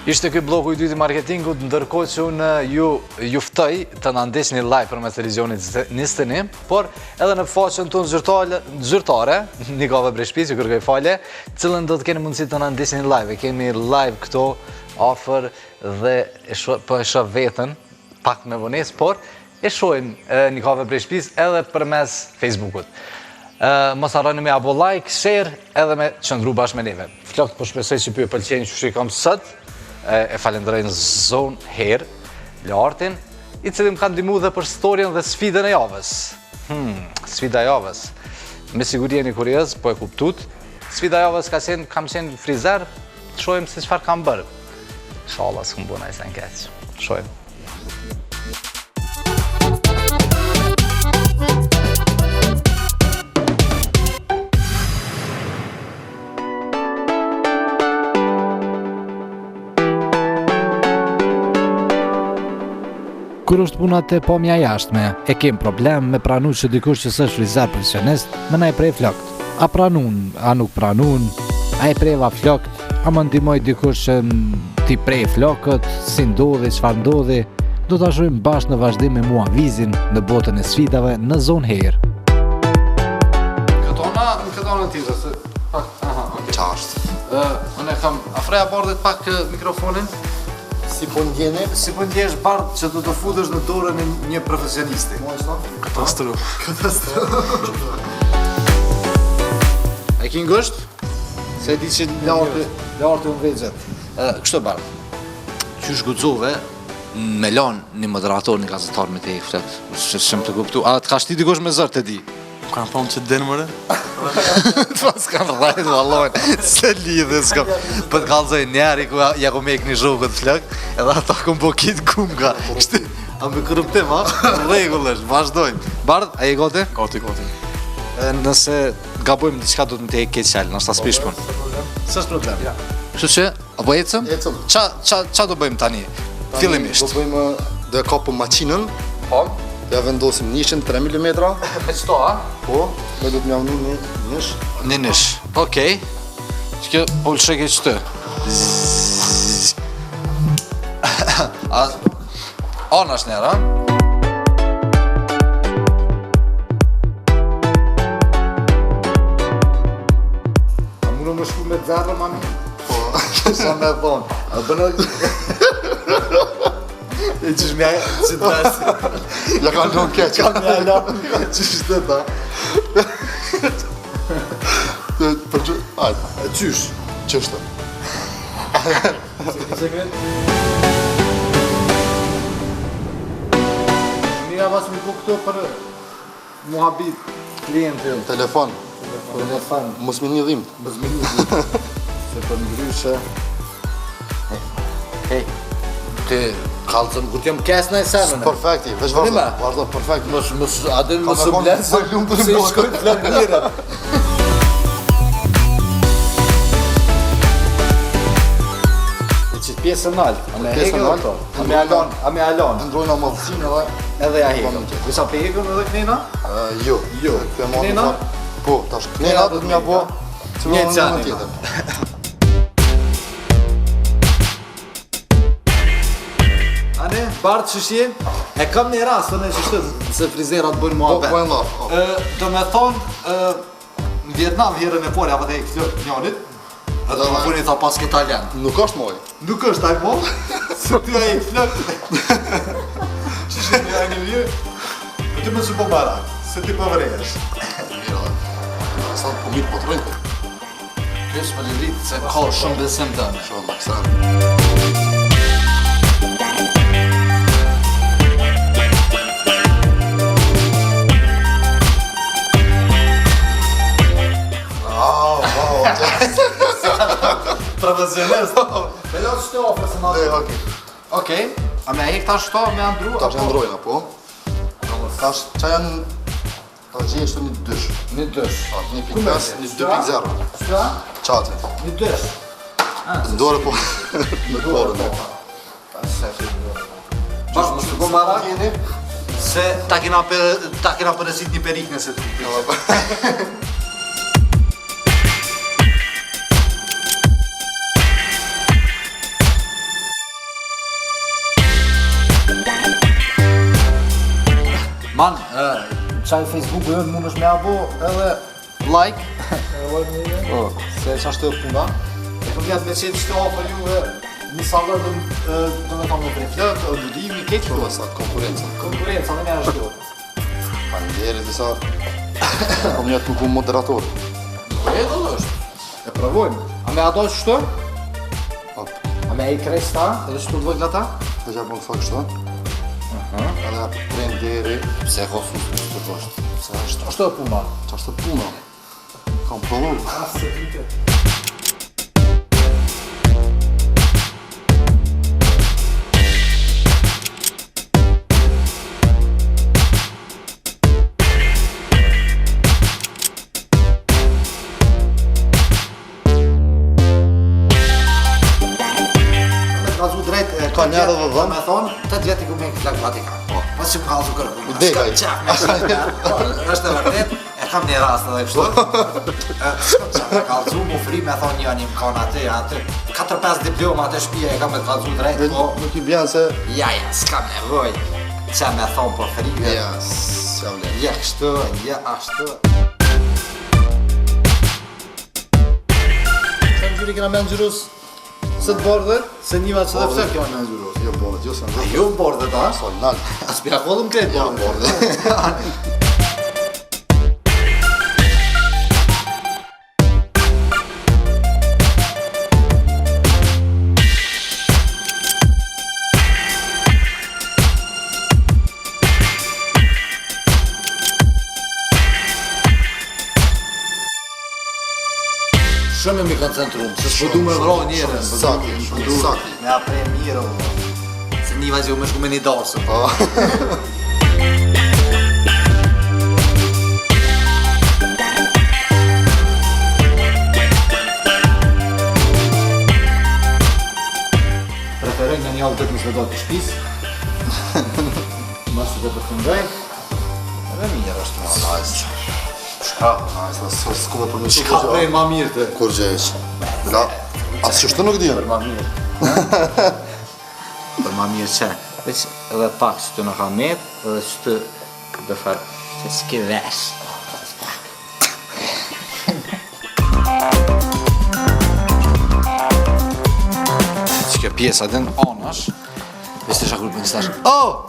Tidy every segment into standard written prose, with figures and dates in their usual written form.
Ishte ky bloku i dytë i marketingut, ndërkohë që unë ju ftoj të na ndesni live përmes televizionit 21, por edhe në faqen tonë zyrtare, Nikave Breshpis, ju kërkoj falje, cilën do të keni mundësi të na ndesni live. E kemi live këto afër dhe po e shoh veten pak me vonesë, por e shohim Nikave Breshpis edhe përmes Facebookut. Mos harroni me apo like, share edhe me qëndru bashkë me neve. Flokët po shpresoj që ju pëlqejnë që shikam sot. E falenderojnë Zonë Herë, Lartin, i cili më kanë ndihmuar dhe për storien dhe sfidën e javës. Sfida e javës. Me siguri jeni kurioz, po e kuptut. Sfida e javës kam qenë frizer, shohim se çfarë kam bërë. Inshallah s'kum bëna ai sa keq. Shohim. Kur është puna te pamja jashtme, e kem problem me pranu që dikush që s'është frizer profesionist, më na e prej flokët. A pranun, a nuk pranun, a e preva flokët, a më ndihmoj dikush që t'i prej flokët, si ndodhi, çfarë ndodhi, do ta shohim bashkë në vazhdim me mua vizin në botën e sfidave në Zonë Herë. Këtona tjetër, se pak, okay. Çast. Unë kam afreja bardhët pak mikrofonin. Si po ndjeni? Si po ndjesh bardh që do të futesh në dorën e një profesionisti? Katastrof. A ki ngusht? Se e di që lartë unë vejgjet. Kështu bardh. Qysh guxove me lanë një moderator, një gazetar me te i flet. Shem të kuptu. A të ka shti dikush me zërë të di? Kanë thonë që denë mëre? Të s'kanë rrajt, vallojnë, se lidhe, s'kam. Për të kalzoj njerë, ja ku me një zhokët flëk, edhe ata kom po kitë kumka. A me kërëptim, a? Regullesh, vazhdojmë. Bardh, a je gati? Gati. Nëse gabojmë diçka do të më te e keq qallë, nështë ta s'pish pun. S'është problem. Kështu që, apo ecëm? Ecëm. Qa do bëjmë tani? Fillimisht. Do bëjmë, do e kapëm maqinën. Po? Ja vendosim nishën 3 mm. Me qëto, a? Po, me do të mjavnu një nish. Një nish, okej. Që kjo po lësheke qëtë. Anash njerë, a? A mune më shku me dzerë, mami? Po, Sa me thonë. A bënë... E qësh mja që të nështë. ja kanë në keq. Ka mja la. Qësh të ta? Për që, ajtë. Qysh? Qështë? Sekret? Mira vas mi po këto për muhabit klientin. Telefon. Telefon. Mos me një dhimt. Se për ndryshe... Hej, ti kalëcëm kur t'jem kesë në e senën. Perfekti, veç vazhdo, perfekti. Adin më së blenë se i shkojnë flak mire. E qitë pjesën naltë, a me hegë dhe to? A me alon? Ndrojna madhësinë Edhe ja hegën. Visa pe hegën edhe knena? Jo. Knena? Po, tash knena do të mja bo Një qani. tjetër. Ane, Bardh qëshje, e kam një rast, në qështë se frizerat bëjnë mua Po e nda. Do me thonë, në Vietnam herën e pore, apo të e flok njonit, edhe më bëjnë ta paske italian. Nuk është moj. Nuk është taj mo, se ty a i flok. Qështë një a një vjë, ty më që po barak, se ty po vërejsh. Mira, sa po mirë po të rëjtë. Kjo është më lirit, se ka shumë besim të në. Shumë, kësa. Profesionist. Me lo që të ofre se ma të. Okej, a me hek ta shto, me andru? Ta që ndrojna, po. Tash, qa janë... Ta gjeshtu një dysh. Një dësh. 1.5, një 2.0. Shka? Qatit. Një dësh. Ndore po... Në korën. Bashkë më shtu marak, se ta kena përësit një perik nëse të Man, qaj Facebooku jënë mund është me abo edhe like. Po, se që ashtë të puna. E këm vjetë me qetë që të ofër ju një salër dhe me thonë me preflët, ndudimi, keqë po? Sa konkurenca. Konkurenca, dhe me ashtu. Faleminderit disa. Kom jetë nuk moderator. E do është. E provojmë. A me ato që shtë? Hop. A me e i krejtë ta? Edhe që të dvojtë ata? Dhe që apon të fakë shto. Edhe prend deri, pse e kosu së të vështë. Pse është. Ashtu e puna. Qa është të puna? Kam provu. Asë vite. Ka një edhe dhe dhëmë. Me thonë, 8 vjetë i ku me këtë flak Vatikan. Pas që më kalë kërë. Dega i. është e vërtet, e kam një rast edhe kështu. Shkëm me kalëzu, mu fri me thonë një më kanë aty. 4-5 diploma atë shpia e kam me të kalëzu drejt, po... Nuk i bjenë se... Ja, s'kam nevoj. Qa me thonë po frikë. Ja, s'ja vlen. Ja kështu, ja ashtu. Sa në gjyri kena me në gjyrus? Së të bordët, se njëva që dhe fëtër kema me në gjyrus. Jo bordët, jo se në gjyrus. Jo bordët, a? Sol, nalë. Aspira kodëm kretë Jo bordët. Shumë e mi koncentrum, se s'po me vro njërën. Sakti. Me apre mirë, se njëva që u me shku me një dorsë. Preferoj nga një avë të nësë me do të shpis. Masë të përfundoj. Edhe mirë është. Nice. Shka? Nice, s'kuve për në që Shka prej ma mirë të. Kur gjesh? La, asë që shtë nuk di? Për ma mirë. Për ma mirë që. Veç edhe pak që të në ka met, edhe që të dhe farë që s'ke vesh. Që kjo pjesa dhe në anash, vështë të shakur për në stash. Oh!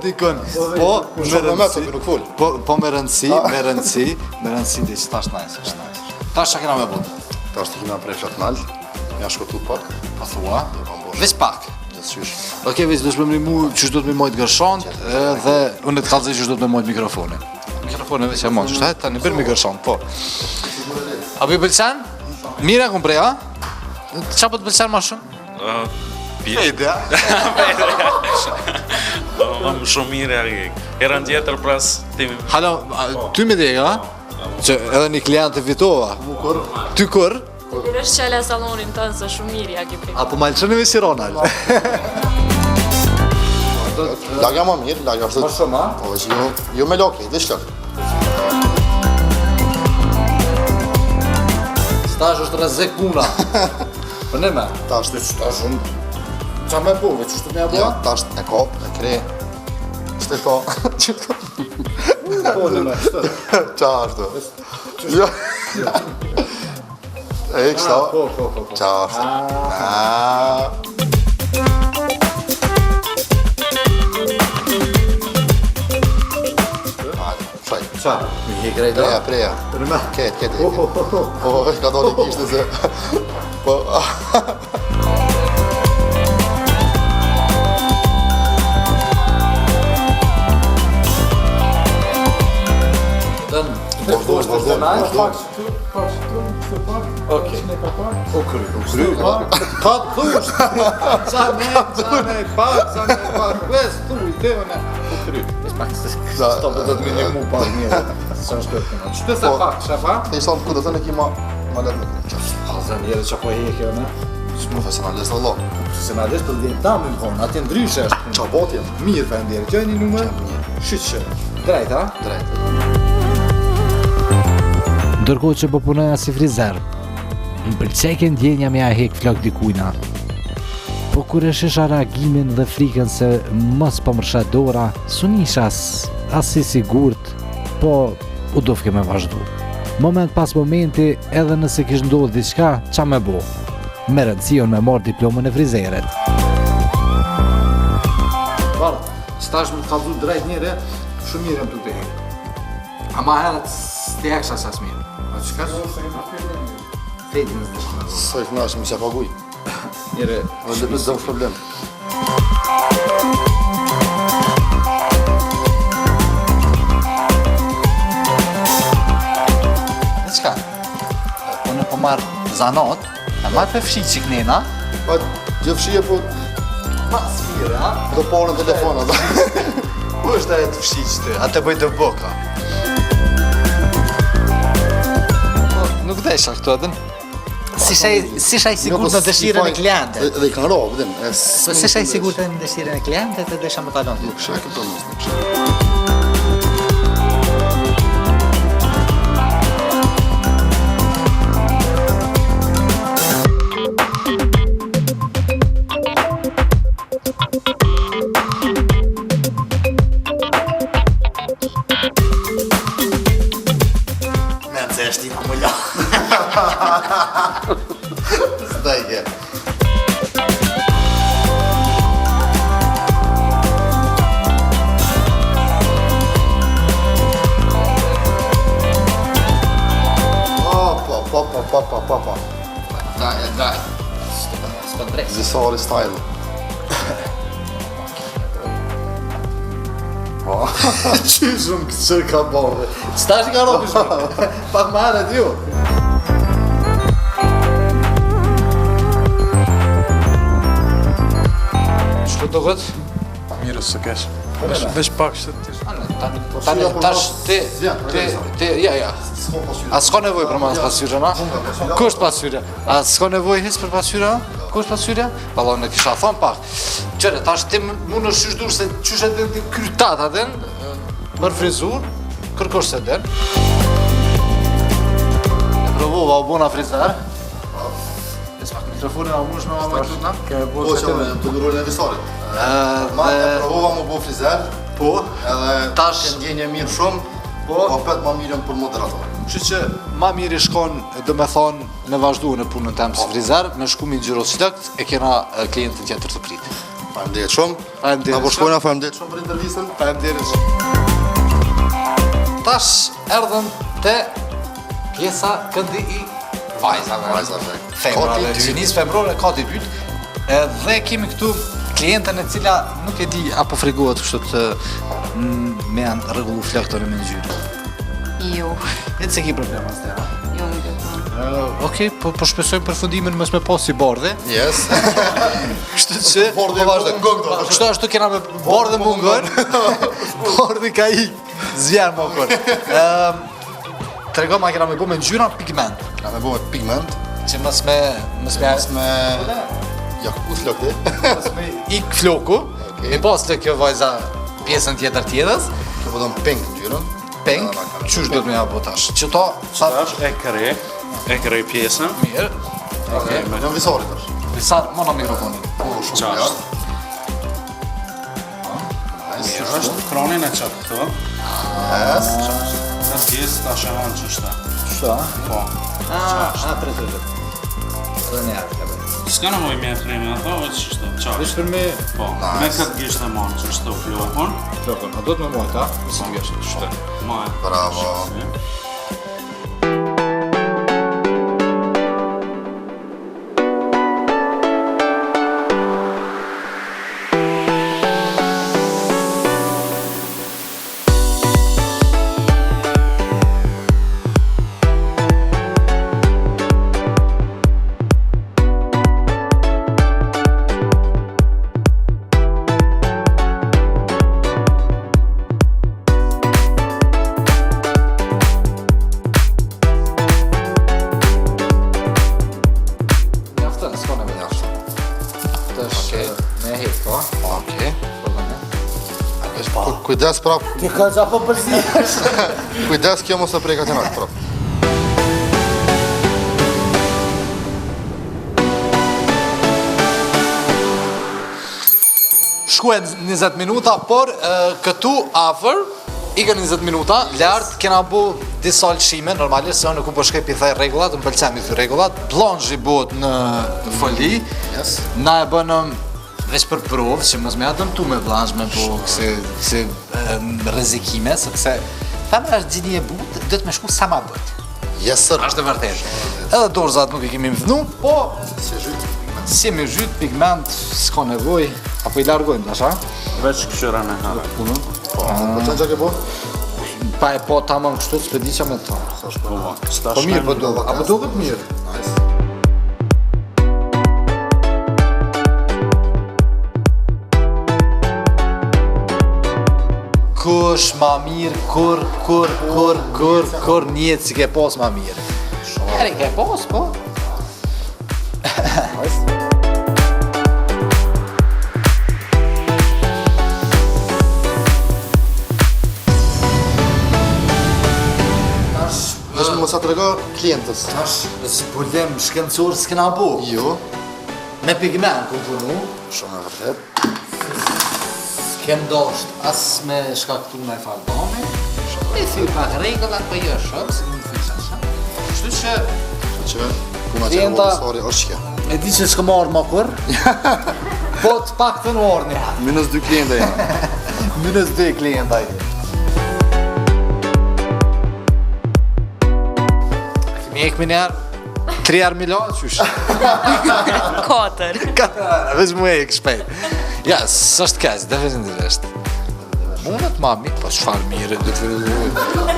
Dikën. Po, Shumë me të nuk full. Po me rëndësi dhe që tash nice. Tash që kena me bud? Ta është të kina prej flat nalë. Ja shkotu pak. Pa thua? Veç pak. Gjithësysh. Okej, veç do shme më rimu që do të me mojtë gërshant dhe unë të kalëzë që do të me mojtë mikrofone. Mikrofone veç e mojtë, që ta një bërë mi gërshant, po. A për pëlqen? Mire ku prej, a? Qa për të pëlqen ma shumë? Idea. Më shumë mirë e herën tjetër pras timi. Halo, ty me dega, a? Që edhe një klient të vitova. Ty kur? Kur është qele salonin tënë se shumë mirë ja ki prit. Apo malqënë me si Ronald? Lagja ma mirë, lagja është... Ma shumë, a? Po, që jo me loke, dhe shlak. Stash është rëzek puna. Për në me? Ta është... Qa me po, veç është të me Ja, abua? ta është e ko, e kre. Qështë e ko? Po në me, qështë? Qa është? Jo. E kështa? Po. Qa është? Shaj. Qa? Mi he krejta? Preja. Për në me? Ketë. Po, ka do një kishtë se... Po... Vazhdojmë. Okej. O kry. Ka të thusht. Qa me pak, Ves thuj, devën e. O kry. Ves pak, stop dhe do të minimu pak njërë. Sa është të këna. Qëtë se pak, shafa? Te i salë këtë të në kima ma letë në këtë. Zë njërë që po heke, ne? Profesionalist Allah. Profesionalist për dhjetë ta më në konë, atje ndryshe është. Qa botjem? Mirë për ndjerë, kjo e një numër? Shqyqë. Drejt, ha? Drejt. Ndërkohë që po punoja si frizer, më pëlqej ndjenja me a hek flok dikujna. Po kur e shisha reagimin dhe frikën se mos po mërshet dora, sunisha as si sigurt, po u dofke me vazhdu. Moment pas momenti, edhe nëse kish ndodhë diçka, qa me bo? Me rëndësion me marrë diplomën e frizeret. Barë, stash me të kalzu drejt njëre, shumë mirë të të hekë. Ama herët s'ti eksha sas mirë. A që ka? Fejtë në zdishtë. Së e knashë, mi që paguj. Njëre, O dhe për dëmë problem. dhe qka? Unë po marrë zanot, e marrë për fshi që kënena. Pa, gjë fshije, po Pas fire, ha? do porën telefonat. Ku është e të fshi që ty? A të bëj të boka? Nuk desha këtu adën. Si shaj sigur në dëshirën e klientet. Dhe i kanë rovë, din. Po si shaj sigur në dëshirën e klientet dhe desha më talon. Nuk shaj këto mështë. Me në zeshti në mullo. Së i ke. Pa. Daj. S'pën drejt. Zisari style. Po, qyshëm që ka borë. Stash i ka robi shumë. Pak më herët ju. Shtu do gëtë? Mirë së kesh. Vesh pak që të Tani, tash ti, ja. A s'ka nevoj për mas pasyrë, na? Ku është pasyrë? A s'ka nevoj his për pasyrë? Ku është pasyrë? Valla, në kisha thonë pak. Qëre, tash ti mu në shishdur se qysh e të krytat aden, për frizur, kërkosh se den. E provova u bona frizer. E s'pak mikrofonin a mush me ma majtut na? Po që me të durur në visarit. Ma e provova mu bo frizer. Po, Edhe tash- të ndjenje mirë shumë. Po petë ma mirën për moderator. Kështu që ma mirë i shkon, do me thonë, me vazhdu në punën tem si frizer, me shku mi gjyros shlëkt, e kena klientën tjetër të prit. Faleminderit shumë. Faleminderit Na po shumë. shkojna, faleminderit shumë për intervistën. Faleminderit. Tash erdhëm te pjesa këndi i vajzave. Vajzave. Femrave. Kati Që nis femrore, kati dytë. Dhe kemi këtu klientën e cila nuk e di apo frigohet kështu të me janë rregullu flaktorën me ngjyrë. Jo, E të se ki problem as të, ha? jo nuk e kam. Okej, po shpesojmë përfundimin mos me pas si bardhe. Yes. Kështu që Bardhi po vazhdo. mungon këto. Kështu ashtu kena me bardhe mungon. Bardhi ka ik. Zvjen më kur. Trego ma kena me bu me ngjyra pigment. Na me bo me pigment. Që mos me Me... Ja, ku flokti? mos me ik floku. Mi pas të kjo vajza pjesën tjetër tjetës. Kjo po do në pink ngjyrën. Peng, qysh do të me apo tash? Që to, sa tash e krej pjesën. mirë. Okej. Jam visarit tash. Sa mona mikrofonin. Po, shumë Qashtë. mirë. Mirë është kronin e qatë këto. Yes. Në pjesë ta shëvan që shta. Shta? Po. Pretërë. Edhe një herë, S'ka në moj mjetë kremi ato, o që shto, qashtë. Vesh për me Po, me këtë gishtë e monë që shto flokon. flokën, a do të me mojta? Si të gështë, shtë. Mojë. Bravo. Mjaftën, s'ka në mjaftën. Tash, me hit, po? Okej. Kujdes prap. Ti ka apo përzi? Kujdes kjo mos e prek atë natë prap. shkuet 20 minuta, por këtu afër ikën 20 minuta, lart kena bu disa lëshime, normalisht se unë ku po shkoj pi thaj rregullat, më pëlqen mi thy rregullat. Plonzhi bëhet në foli. Yes. Na e bënëm veç për provë, që mos më ja dëmtu me vllazhme, po këse rrezikime, sepse femra është gjini e butë, do të më shku sa ma bët. Yes, sir. Është e vërtetë. Edhe dorzat nuk i kemi mëthnu, po si me zhyt pigment, s'ka nevojë, apo i largojmë tash, a? Veç këshyra në harë. Po të që ke po? Pa e po tamam kështu, s'pe di që me ta. Po mirë, po do. Apo duket mirë. Nice. Kush ma mirë, kur njetë si ke pos ma mirë. Eri ke pos, po? Vesh më sa të rega klientës. Si problem shkencor s'kena bu. Jo. Me pigment ku punu, Shumë e vërtet. s'kem dosht as me shkaktu me farbame. E thy pak regullat për jo shumë, si më fysa shumë. Kështu që Që puna që Klienta- e sori është që. e di që s'këm marrë më kur, po të pak të në orë një. Minus 2 klienta janë. Minus 2 klienta i. Kemi ekmi njerë, 3 arë milion, qysh? 4. 4 arë, veç mu ek shpejt. Ja, s'është keq, definitivisht. Munët mami, po çfarë mirë do të.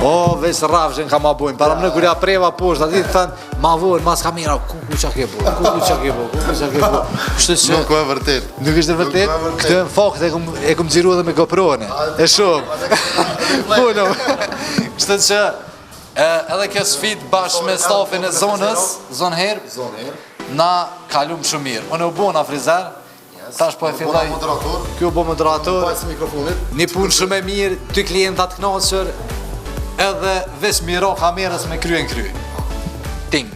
O, veç rrafshin ka ma bujnë, para më në kur ja preva poshtë, ati thënë, ma vojnë, mas ka mira, ku qa ke bu, ku qa ke bu. Kështu që... Nuk e vërtet. Nuk është e vërtet? Këtë në fakt e kom gjiru edhe me GoPro-ne. E shumë. Punëm. Kështu që edhe kjo sfit bashkë me stafin e zonës, zonë herë, na kalum shumë mirë. Unë u bona frizer, tash po e filloj. Moderator. Kjo bo moderator, Pajsë mikrofonit. një punë shumë e mirë, 2 klientat knaqër, edhe veç miro kamerës me kryen. Ting.